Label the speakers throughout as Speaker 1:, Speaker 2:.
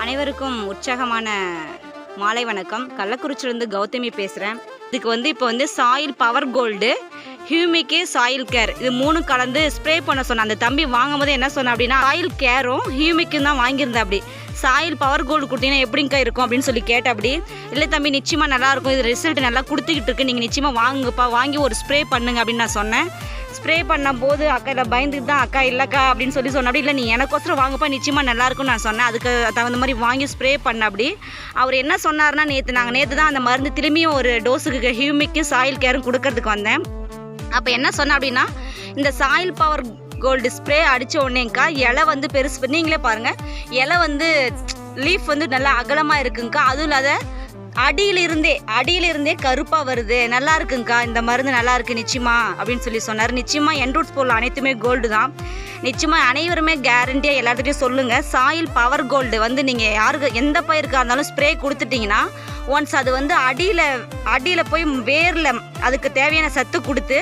Speaker 1: அனைவருக்கும் உற்சாகமான மாலை வணக்கம். கள்ளக்குறிச்சியிலிருந்து கௌதமி பேசுகிறேன். இதுக்கு இப்போ சாயில் பவர் கோல்டு, ஹியூமிக்கு, சாயில் கேர் இது 3 கலந்து ஸ்ப்ரே பண்ண சொன்னேன். அந்த தம்பி வாங்கும் போது என்ன சொன்னேன் அப்படின்னா, சாயில் கேரும் ஹியூமிக்கும் தான் வாங்கியிருந்தேன். அப்படி சாயில் பவர் கோல்டு கொடுத்தீங்கன்னா எப்படிங்கக்கா இருக்கும் அப்படின்னு சொல்லி கேட்டேன். அப்படி இல்லை தம்பி, நிச்சயமாக நல்லாயிருக்கும், இது ரிசல்ட் நல்லா கொடுத்துக்கிட்டு இருக்கு, நீங்கள் நிச்சயமாக வாங்குப்பா, வாங்கி ஒரு ஸ்ப்ரே பண்ணுங்க அப்படின்னு நான் சொன்னேன். ஸ்ப்ரே பண்ணும்போது அக்கா இல்லை பயந்துட்டு தான், அக்கா இல்லைக்கா அப்படின்னு சொல்லி சொன்ன. அப்படி இல்லை, நீ எனக்கோசரம் வாங்கப்பா, நிச்சயமாக நல்லாயிருக்கும்னு நான் சொன்னேன். அதுக்கு தகுந்த மாதிரி வாங்கி ஸ்ப்ரே பண்ண. அப்படி அவர் என்ன சொன்னார்னா, நேற்று தான் அந்த மருந்து திரும்பியும் ஒரு டோஸுக்கு ஹியூமிக்கு சாயில் கேரும் கொடுக்கறதுக்கு வந்தேன். அப்போ என்ன சொன்னேன் அப்படின்னா, இந்த சாயில் பவர் கோல்டு ஸ்ப்ரே அடித்த உடனேங்க்கா இலை பெருசு, நீங்களே பாருங்கள், இலை லீஃப் நல்லா அகலமாக இருக்குங்க்கா. அதுவும் இல்லாத அடியிலிருந்தே கருப்பாக வருது, நல்லா இருக்குங்க்கா, இந்த மருந்து நல்லா இருக்குது நிச்சயமா அப்படின்னு சொல்லி சொன்னார். நிச்சயமாக என்ரூட்ஸ் பொருள் அனைத்துமே கோல்டு தான். நிச்சயமாக அனைவருமே கேரண்டியாக எல்லாத்துட்டையும் சொல்லுங்கள். சாயில் பவர் கோல்டு நீங்கள் யாருக்கு எந்த பயிருக்காக இருந்தாலும் ஸ்ப்ரே கொடுத்துட்டிங்கன்னா, ஒன்ஸ் அது அடியில் போய் வேரில் அதுக்கு தேவையான சத்து கொடுத்து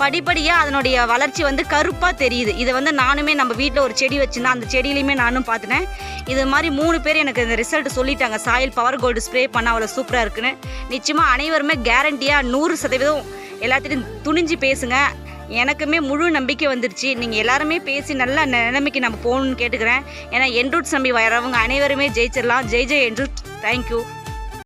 Speaker 1: படிப்படியாக அதனுடைய வளர்ச்சி கருப்பாக தெரியுது. இதை நானுமே நம்ம வீட்டில் ஒரு செடி வச்சுருந்தேன், அந்த செடியிலையுமே நானும் பார்த்துட்டேன். இது மாதிரி 3 பேர் எனக்கு இந்த ரிசல்ட் சொல்லிட்டாங்க, சாயில் பவர் கோல்டு ஸ்ப்ரே பண்ணால் அவ்வளோ சூப்பராக இருக்குன்னு. நிச்சயமாக அனைவருமே கேரண்டியாக 100% எல்லாத்தையும் துணிஞ்சு பேசுங்க. எனக்குமே முழு நம்பிக்கை வந்துருச்சு. நீங்கள் எல்லாருமே பேசி நல்ல நிலைமைக்கு நம்ம போகணுன்னு கேட்டுக்கிறேன். ஏன்னா என்ரூட்ஸ் நம்பி வரவங்க அனைவருமே ஜெயிச்சிடலாம். ஜெய் என்ரூட். தேங்க்யூ.